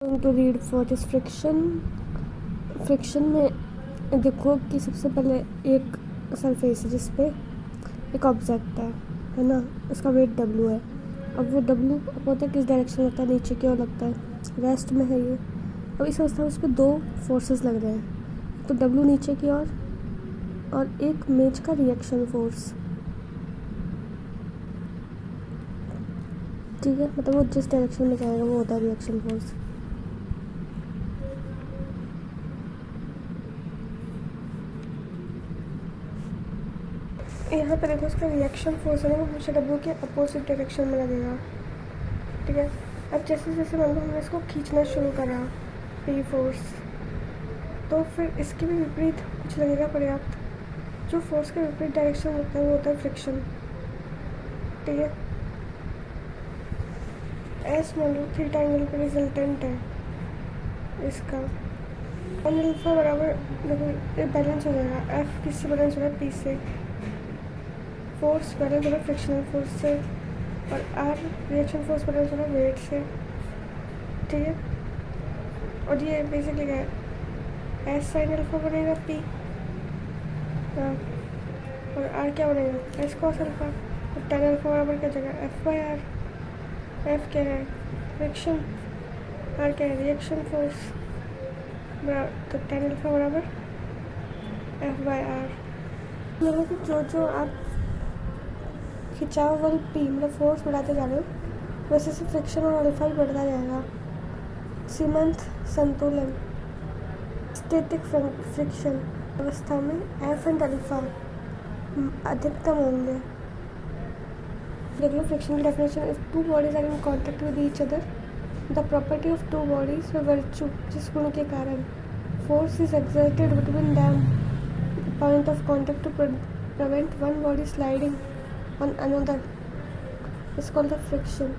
Going to read what is friction. Friction में देखो कि सबसे पहले एक सरफेस है जिस पे एक ऑब्जेक्ट है ना, उसका वेट W है। अब वो W होता है किस डायरेक्शन होता है, नीचे की ओर लगता है, रेस्ट में है ये। अब इस अवस्था में उस पर दो फोर्सेस लग रहे हैं, तो W नीचे की ओर और एक मेज का रिएक्शन फोर्स। ठीक है, मतलब वो जिस डायरेक्शन में जाएगा वो होता है रिएक्शन फोर्स। यहाँ पर देखो उसका रिएक्शन फोर्स है ना, वो हमेशा W के अपोजिट डायरेक्शन में लगेगा। ठीक है, अब जैसे जैसे मान लो हमने इसको खींचना शुरू करा P फोर्स, तो फिर इसके भी विपरीत कुछ लगेगा पर्याप्त। जो फोर्स का विपरीत डायरेक्शन होता है वो होता है फ्रिक्शन। ठीक है, एस मान लो थीटा एंगल पर रिजल्टेंट है इसका, एन अल्फा बराबर देखो ये बैलेंस हो जाएगा। एफ किससे बैलेंस हो रहा है, P से। फोर्स बैलेंस हो रहा है फ्रिक्शनल फोर्स से, और आर रिएक्शन फोर्स बैलेंस हो रहा है वेट से। ठीक है, और ये बेसिकली क्या है, एस साइन अल्फा बनेगा P, और आर क्या बनेगा, एस कॉस अल्फा। और टेन अल्फा बराबर क्या जगह एफ बाई आर। एफ क्या है फ्रिक्शन, आर क्या है रिएक्शन फोर्स, तो टेन अल्फा बराबर एफ बाई आर। मतलब कि जो आप खिंचाव बल P मतलब फोर्स बढ़ाते जा रहे हो, वैसे से फ्रिक्शन और अल्फा भी बढ़ता जाएगा। सीमांत संतुलन स्टैटिक फ्रिक्शन अवस्था में एफ एंड अल्फा अधिकतम होंगे। देख लो फ्रिक्शन की definition, if two bodies are in contact with each other the property of two bodies व वर्च्यू जिस गुण के कारण force is exerted between them point of contact to prevent one body sliding on another is called the friction।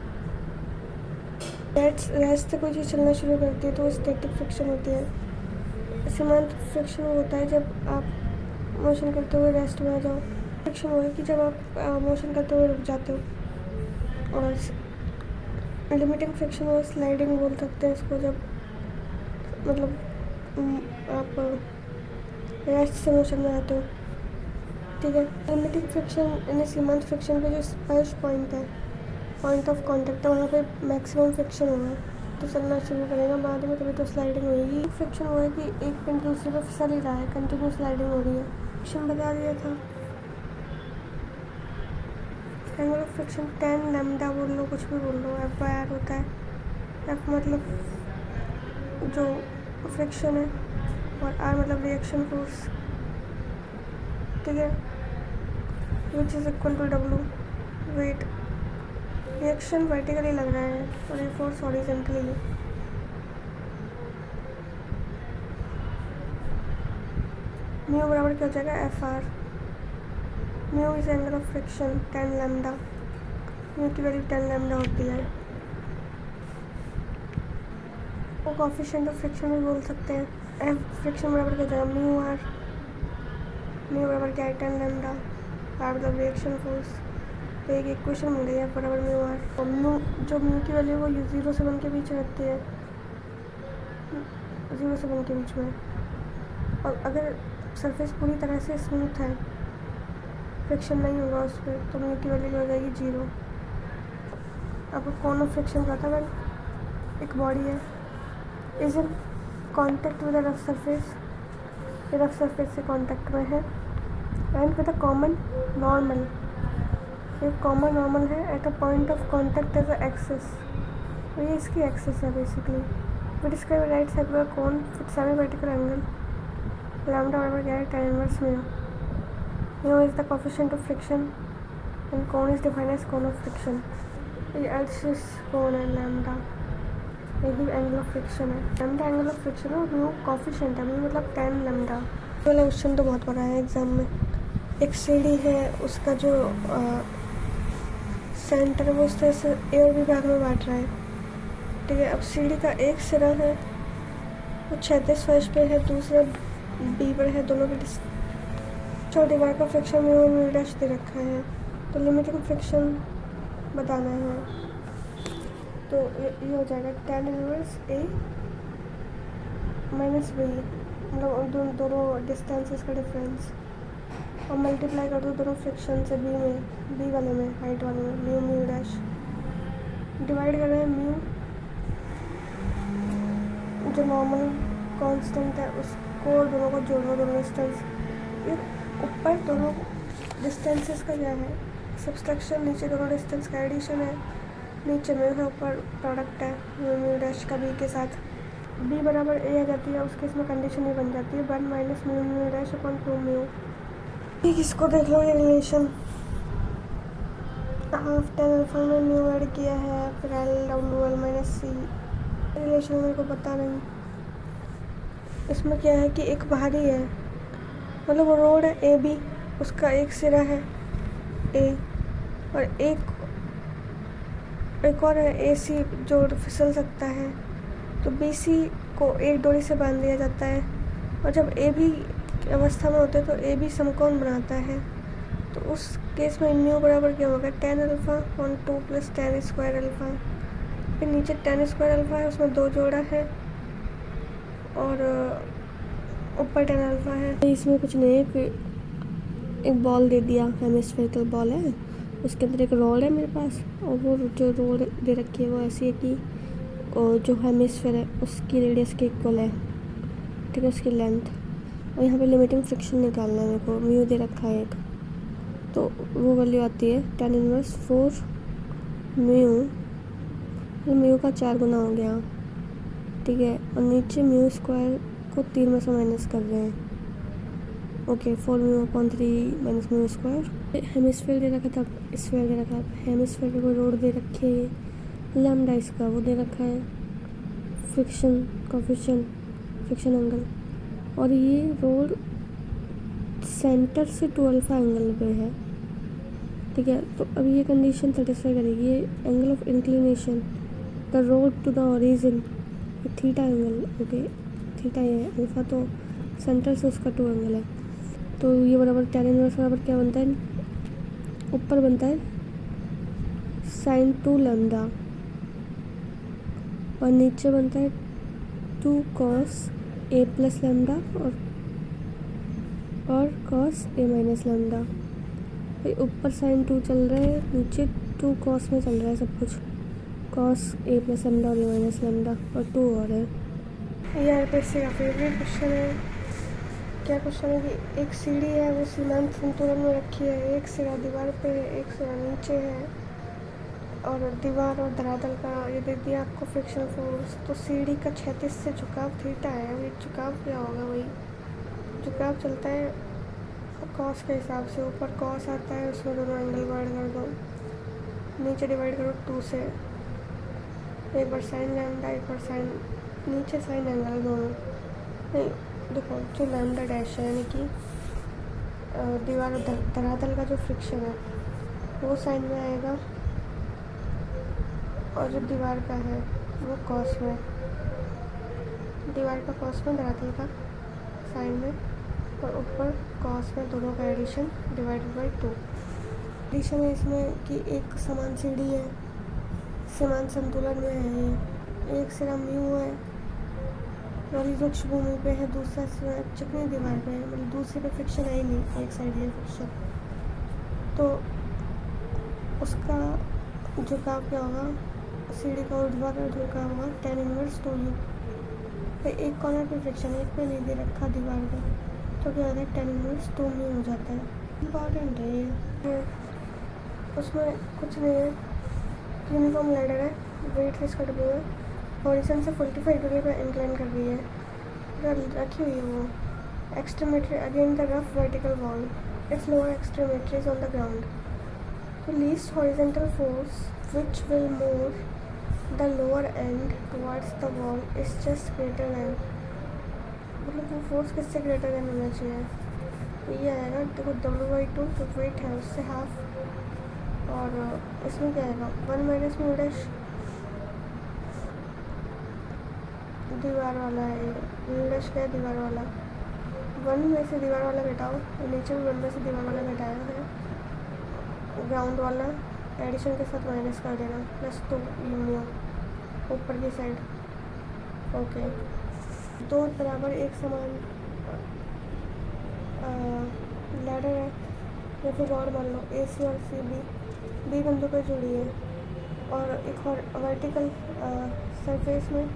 Rest से कोई चीज़ चलना शुरू करती है तो वो स्टैटिक फ्रिक्शन होती है। सीमांत फ्रिक्शन होता है जब आप मोशन करते हुए रेस्ट में आ जाओ। फ्रिक्शन होगा कि जब आप मोशन करते हुए रुक जाते हो। और लिमिटिंग फ्रिक्शन और स्लाइडिंग बोल सकते हैं इसको, जब मतलब आप रेस्ट से मोशन में आते हो। ठीक है, लिमिटिंग फ्रिक्शन यानी सीमांत फ्रिक्शन पे जो स्पर्श पॉइंट है, पॉइंट ऑफ कांटेक्ट है, वहाँ पे मैक्सिमम फ्रिक्शन होगा तो चलना शुरू करेगा, बाद में कभी तो स्लाइडिंग होगी। फ्रिक्शन हुआ है कि एक पिन दूसरे पे फिसल ही रहा है, कंटिन्यू स्लाइडिंग हो रही है। फ्रिक्शन बता दिया था। Angle of friction ten lambda बोल लो, कुछ भी बोल लो, एफ बाई आर होता है। एफ मतलब जो फ्रिक्शन है और आर मतलब रिएक्शन फोर्स। ठीक है, which is equal to W weight. Reaction vertically लग रहा है और ये फोर्स हॉरिजॉन्टली है। म्यू बराबर क्या हो जाएगा F R. Mu is angle of friction 10 lambda, mu की वैल्यू 10 लैम्डा होती है। वो कोएफिशिएंट ऑफ फ्रिक्शन भी बोल सकते हैं। एफ फ्रिक्शन बराबर क्या हो जाएगा म्यू आर। म्यू बराबर क्या है 10 लैम्डा, आर मतलब रिएक्शन फोर्स। तो एक इक्वेशन मिल गई है बराबर म्यू आर। और म्यू जो म्यू की वैल्यू वो 0 से 1 के बीच रहती है, 0 से 1 के बीच में। और अगर सरफेस पूरी तरह से स्मूथ है, फ्रिक्शन नहीं होगा उस पर, तो म्यू की वैल्यू हो जाएगी 0। आपको कौन ऑफ फ्रिक्शन पता है, एक बॉडी है is in contact with rough surface, rough surface से कॉन्टैक्ट में है, and with a common normal, एक कॉमन नॉर्मल है at a point of contact as a axis. तो ये इसकी एक्सिस है basically. We describe right circular cone with semi vertical angle, lambda बराबर क्या है 10 inverse mu. Mu is the coefficient of friction and cone is defined as cone of friction. ये axis कोन है lambda, यही एंगल ऑफ फ्रिक्शन है। Lambda angle of friction है और mu coefficient है, म्यू मतलब 10 लैम्डा। वाला क्वेश्चन तो बहुत बड़ा है एग्जाम में। एक सीढ़ी है, उसका जो सेंटर है वो उस तरह से ए और बी भाग में बांट रहा है। ठीक है, अब सीढ़ी का एक सिरा है वो क्षैतिज फर्श पे है, दूसरा बी पर है, दोनों के छोटी बार का फ्रिक्शन म्यू और म्यू डैश दे रखा है। तो लिमिटिंग फ्रिक्शन बताना है। तो ये हो जाएगा tan inverse A minus B, मतलब दोनों डिस्टेंसेस का डिफरेंस, और मल्टीप्लाई कर दो दोनों फ्रिक्शन से बी वाले में, हाइट वाले में, म्यू म्यू डैश, डिवाइड कर रहे हैं म्यू जो नॉर्मल कांस्टेंट है उसको, दोनों को जोड़ो, दोनों डिस्टेंस, फिर ऊपर दोनों डिस्टेंसेस का क्या है सब्सट्रैक्शन, नीचे दोनों डिस्टेंस का एडिशन है, नीचे म्यू है, ऊपर प्रोडक्ट है म्यू म्यू डैश का बी के साथ, बी बराबर ए आ जाती है, उसके इसमें कंडीशन ही बन जाती है 1 minus mu mu dash upon 2 mu. ठीक, इसको देख लो ये रिलेशन, हाफ tan अल्फा में म्यू ऐड किया है, फिर L down to L minus C, relation मेरे को पता नहीं। इसमें क्या है कि एक बाहरी है, मतलब वो रोड है ए बी, उसका एक सिरा है ए, और एक और है ए सी जो फिसल सकता है, तो बी सी को एक डोरी से बांध दिया जाता है, और जब ए बी अवस्था में होते हैं तो ए बी समकोण बनाता है, तो उस केस में म्यू बराबर क्या होगा tan alpha on 2 plus tan square alpha, फिर नीचे tan स्क्वायर अल्फा है, उसमें 2 जोड़ा है, और ऊपर tan अल्फा है। इसमें कुछ नहीं है, फिर एक बॉल दे दिया, हेमिस्फेरिकल बॉल है, उसके अंदर एक रोड है मेरे पास, और वो जो रोड दे रखी है वो ऐसी है कि और जो हेमिस्फेयर है उसकी रेडियस के इक्वल है, ठीक है, उसकी लेंथ, और यहाँ पे लिमिटिंग फ्रिक्शन निकालना है मेरे को, म्यू दे रखा है एक, तो वो वैल्यू आती है tan इनवर्स 4 म्यू, तो म्यू का 4 गुना हो गया, ठीक है, और नीचे म्यू स्क्वायर को 3 में से माइनस कर रहे हैं, okay, 4 mu upon 3 minus mu square. Hemisphere दे रखा था, स्फेयर दे रखा है, हेमिस्फेयर को रोड दे रखी है, लैम्डा इसका वो दे रखा है, फ्रिक्शन कोफिशिएंट, फ्रिक्शन एंगल, और ये रोड सेंटर से 2 अल्फा एंगल पे है, ठीक है, तो अब ये कंडीशन सेटिस्फाई करेगी, ये angle of inclination the road to the origin theta angle, okay, theta ये है, अल्फा तो सेंटर से उसका 2 एंगल है, तो ये बराबर tan इनवर्स बराबर क्या बनता है, ऊपर बनता है sin 2 लैम्डा, और नीचे बनता है 2 cos a प्लस लैम्डा और cos a माइनस लैम्डा। भाई ऊपर sin 2 चल रहा है, नीचे 2 cos में चल रहा है सब कुछ, cos a प्लस लैम्डा और a माइनस लैम्डा, और 2 और है। यार पैसे का फेवरेट क्वेश्चन है, क्या क्वेश्चन है कि एक सीढ़ी है, वो सीमांत संतुलन में रखी है, एक सिरा दीवार पे है, एक सिरा नीचे है, और दीवार और धरातल का ये दे दिया आपको फ्रिक्शन फोर्स, तो सीढ़ी का क्षैतिज से झुकाव थीटा है, वही झुकाव क्या होगा, वही झुकाव चलता है कॉस के हिसाब से, ऊपर कॉस आता है, उसमें दोनों एंगल डिवाइड कर दो, नीचे डिवाइड करो 2 से, एक बार साइन लैम्डा, एक बार साइन, नीचे साइन एंगल दोनों, नहीं देखो जो लैम्डा डैश है यानी कि दीवार और धरातल का जो फ्रिक्शन है वो साइन में आएगा, और जो दीवार का है वो कॉस में, दीवार का कॉस में, धरातल का साइन में, और ऊपर कॉस में, दोनों का एडिशन डिवाइडेड बाई 2। एडिशन है इसमें कि एक समान सीढ़ी है, समान संतुलन में है, ये एक सिरा म्यू है और ये रुक्ष भूमि पे है, दूसरा सिरा चिकनी दीवार पे है, मतलब दूसरे पे फ्रिक्शन है ही नहीं, एक साइड है फ्रिक्शन, तो उसका झुकाव क्या होगा, सीढ़ी का ऊर्ध्वाधर झुकाव होगा tan इनवर्स 2u, तो एक कॉर्नर पे फ्रिक्शन है, एक पे नहीं दे रखा दीवार पे, तो क्या होता है tan इनवर्स 2 म्यू हो जाता है। इम्पॉर्टेंट है ये, उसमें कुछ नहीं है, यूनिफॉर्म लैडर है, वेट लिस्ट कट है, हॉरिजॉन से 45 डिग्री पर इंक्लाइन कर रही है, रखी हुई है वो, extremity again the rough vertical wall, it's lower extremity is on the ground, तो least horizontal force which will move the lower end towards the wall is just greater than, मतलब वो फोर्स किससे ग्रेटर देन होना चाहिए, तो ये आएगा, देखो W/2 जो वेट है उससे हाफ, और इसमें क्या आएगा 1 माइनस म्यू डैश, दीवार वाला है, म्यू डैश क्या है, दीवार वाला, 1 में से दीवार वाला घटाओ, नीचे भी 1 में से दीवार वाला घटाया है, ग्राउंड वाला एडिशन के साथ माइनस कर देना, प्लस 2 म्यू, ऊपर की साइड। ओके, दो बराबर एक समान लैडर है या फिर रॉड मान लो, ए सी और सी बी बिंदु पर जुड़ी है और एक और वर्टिकल सरफेस में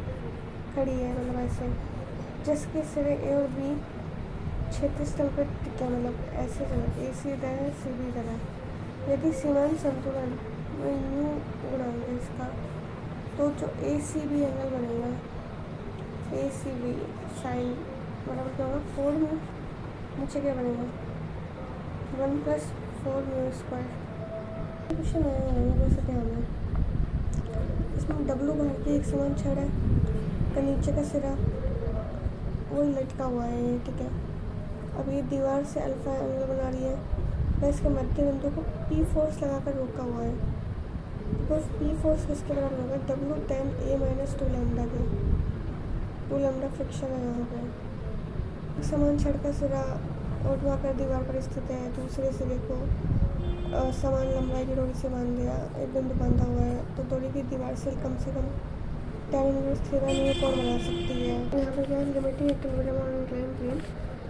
खड़ी है, मतलब ऐसे, जिसके सिरे ए और बी क्षैतिज तल पर टिके, मतलब ऐसे चलो, ए सी इधर है, सी बी इधर है। यदि सीमांत संतुलन में यूँ उड़ाएंगे इसका, तो जो ए सी बी एंगल बनेगा, ए सी बी साइन बराबर क्या होगा, 4 म्यू, नीचे क्या बनेगा 1+4 म्यू स्क्वायर। क्वेश्चन आया है वैसे ध्यान है, इसमें डब्लू बाहर की एक समान छड़ है, का नीचे का सिरा वही लटका हुआ है, ठीक है। अब ये दीवार से अल्फा एंगल बना रही है, मैं इसके मध्य बिंदु को पी फोर्स लगाकर रोका हुआ है। बिकॉज पी फोर्स किसके बराबर होगा, डब्लू टेन ए माइनस 2 लैम्डा के, 2 लैम्डा फ्रिक्शन है यहाँ पे। समान छड़ का सिरा ऊर्ध्वाधर दीवार पर स्थित है, दूसरे सिरे को समान लंबाई की डोरी से बांध दिया, एक बिंदु बांधा हुआ है, तो डोरी की दीवार से कम 10 इनवर्स थीटा में कौन बना सकती है। यहाँ पे क्या है, limiting equilibrium on inclined plane,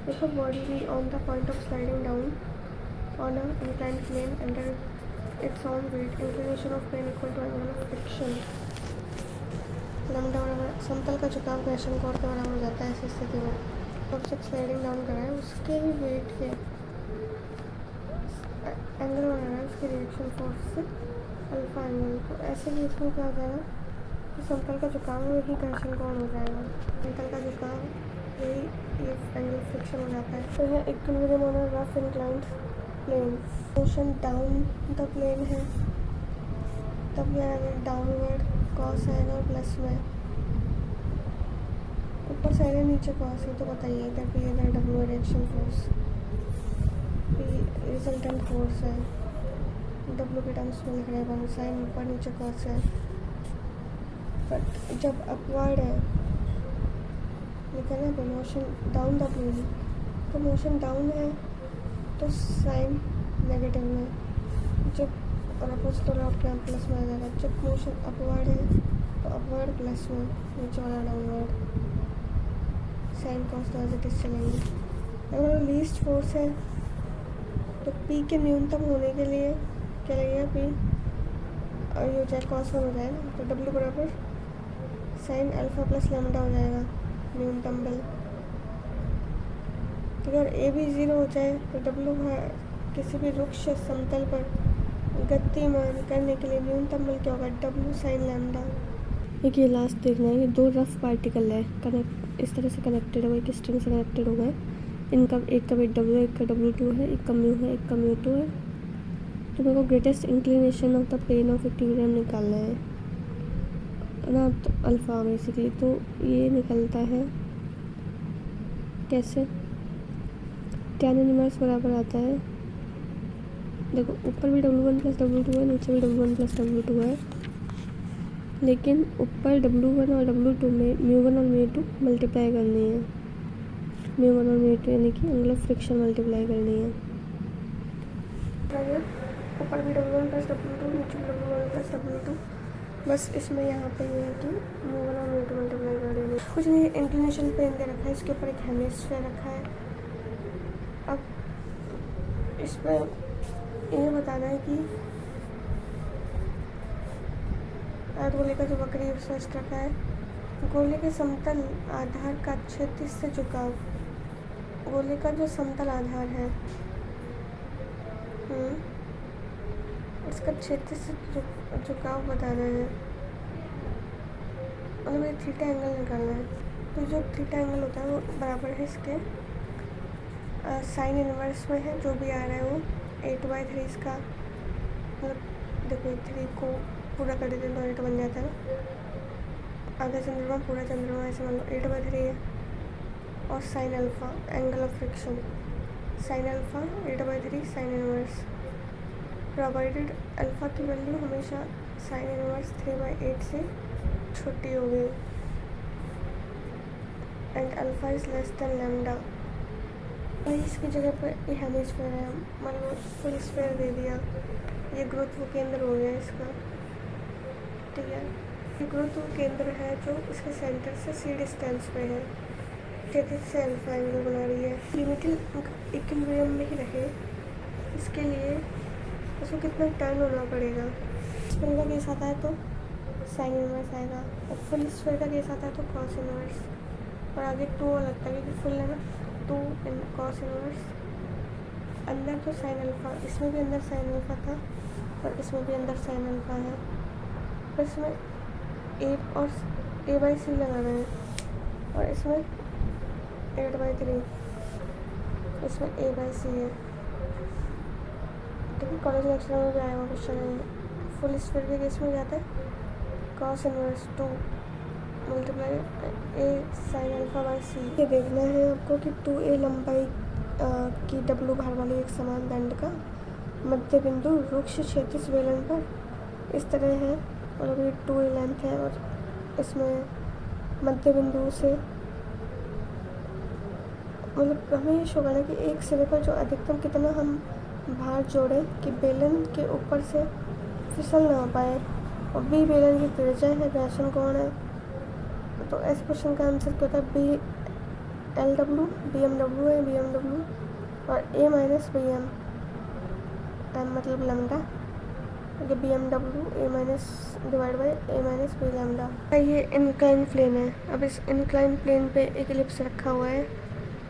if a body be on the point of sliding down on a inclined plane under its own weight, inclination of plane equal to angle of friction, lambda बराबर समतल का झुकाव घर्षण कोण के बराबर हो जाता है ऐसी स्थिति में। ऑब्जेक्ट स्लाइडिंग डाउन कर रहा है, उसके ही वेट के एंगल बना रहा है, उसकी रिएक्शन फोर्स से अल्फा एंगल, तो ऐसे ही इसमें क्या हो जाएगा कि समतल का झुकाव में ही घर्षण कोण हो जाएगा, समतल का झुकाव यही ये एंगल फ्रिक्शन हो जाता है। तो यह equilibrium on a rough inclined plane, motion down the plane है, तब यह डाउनवर्ड कॉस आएगा प्लस में, ऊपर साइड है नीचे कॉस है, तो बताइए इधर पी इधर W reaction force, P resultant force है, डब्ल्यू के टर्म्स में लिख रहे हैं वन साइन, ऊपर नीचे कॉस है। बट जब अपवर्ड है लिखा ना, तो मोशन डाउन द प्लेन, तो मोशन डाउन है तो साइन नेगेटिव में, जब और अपोजिट वाला आपके यहाँ प्लस में आ जाएगा। जब मोशन अपवर्ड है तो अपवर्ड प्लस में, नीचे वाला डाउनवर्ड, साइन कॉस तो एज इट इज चलेंगे। अगर लीस्ट फोर्स है तो पी के न्यूनतम होने के लिए क्या लगेगा, पी और ये हो जाए कॉस 1 हो जाएगा, तो डब्ल्यू बराबर साइन अल्फा प्लस लैम्डा हो जाएगा न्यूनतम बल। अगर ए भी 0 हो जाए तो डब्ल्यू किसी भी रुक्ष समतल पर गतिमान करने के लिए न्यूनतम बल क्या होगा, डब्ल्यू साइन लैम्डा। एक ये लास्ट देखना है, ये दो रफ पार्टिकल है, कनेक्ट इस तरह से कनेक्टेड है, वो एक स्ट्रिंग से कनेक्टेड हो गए, इनका एक का वेट डब्ल्यू है, एक का W2 है, एक का म्यू है, एक का म्यू2 है। तो मेरे को greatest inclination of the plane of equilibrium निकालना है ना, तो अल्फा बेसिकली, तो ये निकलता है कैसे, tan इनवर्स बराबर आता है, देखो ऊपर भी W1 प्लस W2 है, नीचे भी W1 प्लस W2 है, लेकिन ऊपर W1 और W2 में म्यू1 और म्यू2 मल्टीप्लाई करनी है, म्यू1 और म्यू2 यानी कि एंगल ऑफ फ्रिक्शन मल्टीप्लाई करनी है। ऊपर भी W1 प्लस W2, नीचे भी W1 प्लस W2, बस इसमें यहाँ पे ये है कि म्यू1 और म्यू2 मल्टीप्लाई कर देंगे। कुछ नहीं, इंक्लिनेशन प्लेन दे रखा है, इसके ऊपर एक हेमिस्फीयर रखा है। अब इसमें ये बताना है कि गोले का जो वक्री स्पष्ट रखा है, गोले के समतल आधार का क्षैतिज से झुकाव, गोले का जो समतल आधार है इसका क्षैतिज से झुकाव बताना है, मतलब ये थीटा एंगल निकालना है। तो जो थीटा एंगल होता है वो बराबर है इसके साइन इनवर्स में है, जो भी आ रहा है वो 8/3 इसका, मतलब देखो 3 को पूरा कर देते हैं तो 8 बन जाता है ना, आधा चंद्रमा पूरा चंद्रमा ऐसे मान लो 8/3 है, और sine alpha angle of friction, sine alpha 8/3 sine inverse, provided alpha की वैल्यू हमेशा साइन इनवर्स 3/8 से छोटी होगी and alpha is less than lambda. वही इसकी जगह पर ये हेमिस्फीयर है, मतलब फुल स्फीयर दे दिया, ये गुरुत्व केंद्र हो गया इसका, ठीक है। गुरुत्व केंद्र है जो इसके सेंटर से c डिस्टेंस पे है। क्षैतिज से अल्फा एंगल बना रही है। लिमिटल इक्विलिब्रियम में ही रहे, इसके लिए उसको कितना टर्न होना पड़ेगा। स्फीयर का केस आता है तो साइन इनवर्स आएगा, और फुल स्फीयर का केस आता है तो कॉस इनवर्स, और आगे 2 लगता है क्योंकि फुल है ना, 2 कॉस इनवर्स। अंदर तो साइन अल्फा, इसमें भी अंदर साइन अल्फा था और इसमें भी अंदर साइन अल्फा है, और इसमें a/c लगाना है, और इसमें 8/3, इसमें a/c है। ठीक है, कॉलेज लेक्चर में भी आया हुआ क्वेश्चन है। फुल स्फीयर के केस में जाता है cos inverse 2 multiply a sine alpha by c। ये देखना है आपको कि 2a लंबाई की W भार वाली एक समान दंड का मध्य बिंदु रुक्ष क्षैतिज बेलन पर इस तरह है, मतलब ये 2a लेंथ है, और इसमें मध्य बिंदु से मतलब हमें ये शो करना है कि एक सिरे पर जो अधिकतम कितना हम भार जोड़ें कि बेलन के ऊपर से फिसल ना पाए, और बी बेलन की त्रिज्या है, घर्षण कोण है। तो इस क्वेश्चन का आंसर क्या होता है, BLW, BMW है, BMW, और A माइनस BM, M मतलब lambda, BMW A minus divide by A minus B lambda. ये इंक्लाइन प्लेन है। अब इस इंक्लाइन प्लेन पे एक इलिप्स रखा हुआ है,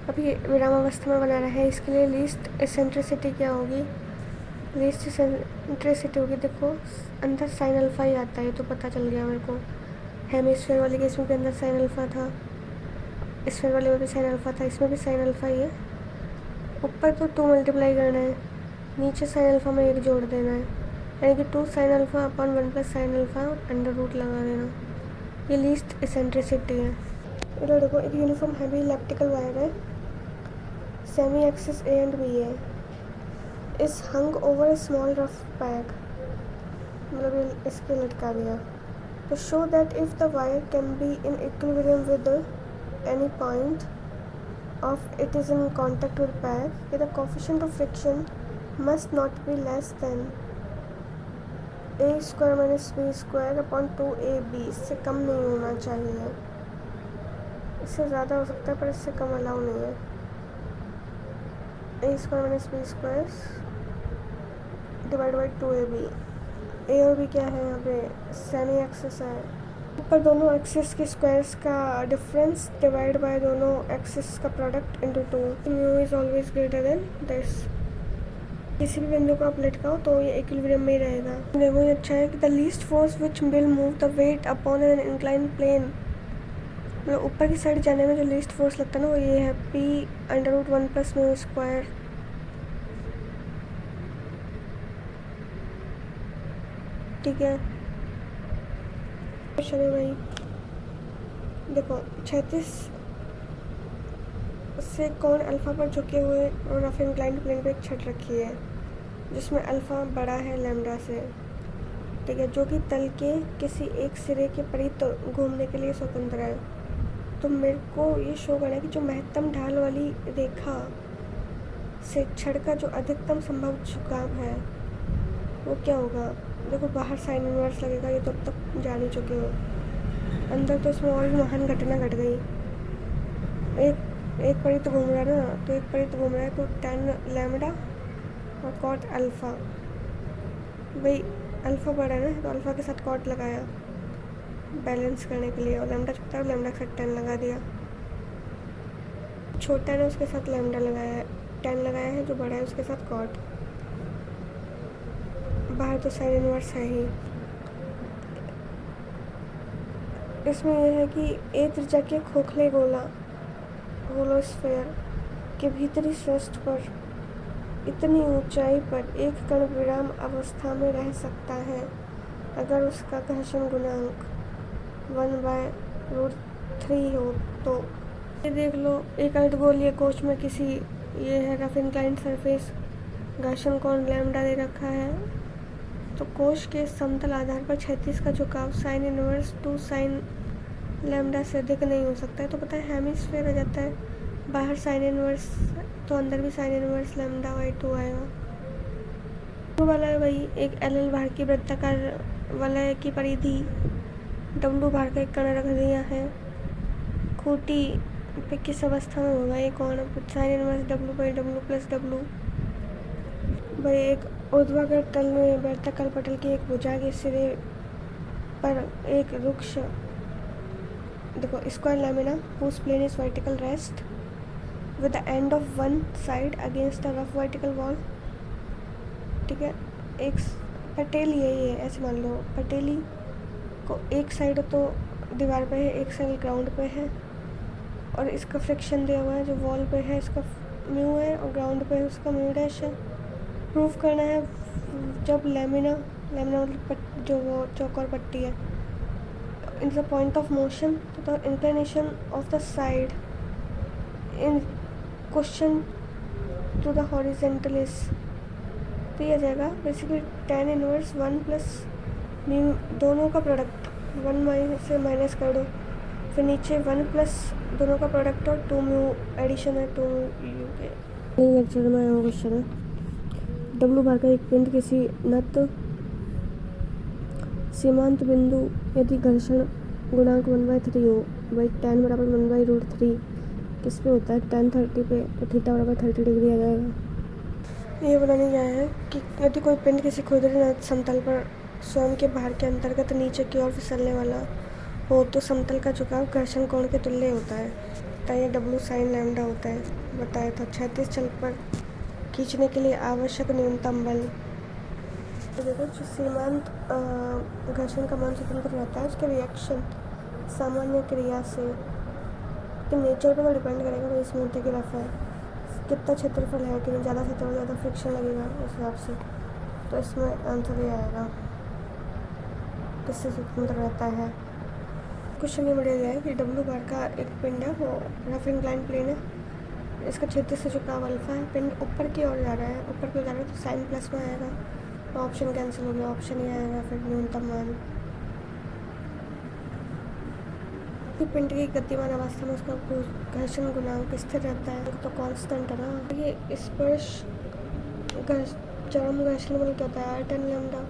अब ये विरामावस्था में बना रहा है। इसके लिए लीस्ट एसेंट्रिसिटी क्या होगी, लीस्ट एसेंट्रिसिटी होगी, देखो अंदर साइन अल्फा ही आता है, तो पता चल गया मेरे को। हेमिस्फीयर वाले केस में भी अंदर साइन अल्फा था, स्फीयर वाले में भी साइन अल्फा था, इसमें भी साइन अल्फा ही है। ऊपर तो 2 मल्टीप्लाई करना है, नीचे साइन अल्फा में 1 जोड़ देना है, यानी कि 2 sine alpha upon 1 plus sine alpha और अंडर रूट लगा देना। ये लीस्ट एसेंट्रिसिटी है। इधर देखो एक यूनिफॉर्म हैवी इलेक्ट्रिकल वायर है, semi axis A and B है, इस हंग ओवर ए स्मॉल रफ पैग, मतलब ये इसके लटका दिया। तो show that if the wire can be in equilibrium with any point of it is in contact with bag, the coefficient of friction must not be less than a square minus b square upon 2ab। इससे कम नहीं होना चाहिए, इससे ज़्यादा हो सकता है पर इससे कम अलाउ नहीं है। a square minus b square divide by 2ab। a और b क्या है, यहाँ पे सेमी एक्सिस है, ऊपर दोनों एक्सिस के स्क्वायर्स का डिफरेंस डिवाइड बाय दोनों एक्सिस का product into 2। Mu is always greater than this. किसी भी बिंदु को आप लटकाओ तो ये इक्विलिब्रियम में ही रहेगा। देखो ये अच्छा है कि the least force which will move the weight upon an incline plane, मतलब ऊपर की साइड जाने में जो लीस्ट फोर्स लगता है ना, वो ये है P√1 प्लस म्यू स्क्वायर। ठीक है, चलो भाई देखो, 36 से कोण अल्फा पर झुके हुए और रफ इंक्लाइंड प्लेन पे एक छत रखी है जिसमें अल्फा बड़ा है लैम्डा से। ठीक है, जो कि तल के किसी एक सिरे के परित घूमने के लिए स्वतंत्र है। तो मेरे को ये शो करना है कि जो महत्तम ढाल वाली रेखा से छड़ का जो अधिकतम संभव झुकाव है वो क्या होगा। देखो बाहर साइन इनवर्स लगेगा, ये तो अब तक जान ही चुके हो। अंदर तो इसमें और भी महान घटना घट गई। एक परित घूम रहा है ना, तो एक परित घूम रहा है तो tan लैम्डा और कॉट अल्फ़ा। भाई अल्फ़ा बड़ा है ना, तो अल्फ़ा के साथ कॉट लगाया बैलेंस करने के लिए, और लैम्डा छोटा है, लैम्डा के साथ tan लगा दिया। छोटा है ना, उसके साथ लैम्डा लगाया है, tan लगाया है, जो बड़ा है उसके साथ कॉट। बाहर तो साइन इनवर्स है ही। इसमें यह है कि ए त्रिज्या के खोखले होलोस्फीयर के भीतरी पृष्ठ पर इतनी ऊंचाई पर एक कण विराम अवस्था में रह सकता है अगर उसका घर्षण गुणांक 1/√3 हो। तो ये देख लो, एक अर्धगोलीय कोश में किसी ये है रफ इंक्लाइंड सरफेस, घर्षण कोण लैम्डा दे रखा है। तो कोश के समतल आधार पर 36 का झुकाव साइन इनवर्स 2 साइन लैम्डा से अधिक नहीं हो सकता है। तो पता है हेमिस्फीयर आ जाता है, बाहर साइन इनवर्स तो अंदर भी साइन इनवर्स लैम्डा बाई 2 आएगा। तो वाला है भाई एक LL बाहर की वृत्ताकार वलय की परिधि डब्लू बाहर का एक कण रख दिया है। खूटी पे किस अवस्था में होगा ये कौन? Sine inverse W by W plus W भाई एक ऊर्ध्वाधर तल में वर्तिकल पटल की एक भुजा के सिरे पर एक वृक्ष, देखो square lamina whose plane is vertical rest with the end of one side against the rough vertical wall। ठीक है, एक पटेली है ये, ऐसे मान लो पटेली को एक साइड तो दीवार पे है, एक साइड ग्राउंड पे है, और इसका फ्रिक्शन दिया हुआ है जो वॉल पे है इसका म्यू है और ग्राउंड पे है उसका म्यू डैश है। प्रूफ करना है जब लैमिना मतलब जो वो चौकोर पट्टी है in the point of motion तो the inclination of the side in question to the horizontal is, तो ये आ जाएगा basically tan inverse 1 plus mu, दोनों का प्रोडक्ट 1 से माइनस कर दो, फिर नीचे 1 प्लस दोनों का प्रोडक्ट और 2 म्यू एडिशन है 2 म्यू के। लेक्चर में आया क्वेश्चन है डब्लू बार का एक पिंड किसी नत सीमांत बिंदु यदि घर्षण गुणांक 1/3 हो, बाई tan बराबर 1/√3 किस पे होता है? tan 30 पे, तो थीटा बराबर 30 डिग्री आ जाएगा। ये बताने गया है कि यदि कोई पिंड किसी खुरदरी समतल पर स्वयं के भार के अंतर्गत नीचे की ओर फिसलने वाला हो तो समतल का झुकाव घर्षण कोण के तुल्य होता है, तो ये डब्लू साइन लैम्डा होता है। बताया था 36 चल पर खींचने के लिए आवश्यक न्यूनतम बल। तो देखो जो सीमांत घर्षण का मान स्वतंत्र रहता है उसके रिएक्शन सामान्य क्रिया से कि नेचर पर तो डिपेंड करेगा, तो स्मूथ की रफ है, कितना क्षेत्रफल है कि ज़्यादा क्षेत्रफल ज़्यादा फ्रिक्शन लगेगा उस हिसाब से, तो इसमें आंसर ये आएगा किससे स्वतंत्र रहता है। क्वेश्चन ये बढ़िया गया है कि डब्लू बार का एक पिंड है वो रफ इंक्लाइन प्लेन है, इसका क्षेत्र से झुकाव अल्फा है, पिंड ऊपर की ओर जा रहा है, ऊपर की ओर जा रहा है तो साइन प्लस में आएगा, ऑप्शन कैंसिल हो गया, ऑप्शन ही आएगा फिर न्यूनतम मान। पिंड की गतिमान अवस्था में उसका घर्षण गुणांक स्थिर रहता है तो कांस्टेंट है ना। ये स्पर्श चरम घर्षण बल क्या होता है? r tan lambda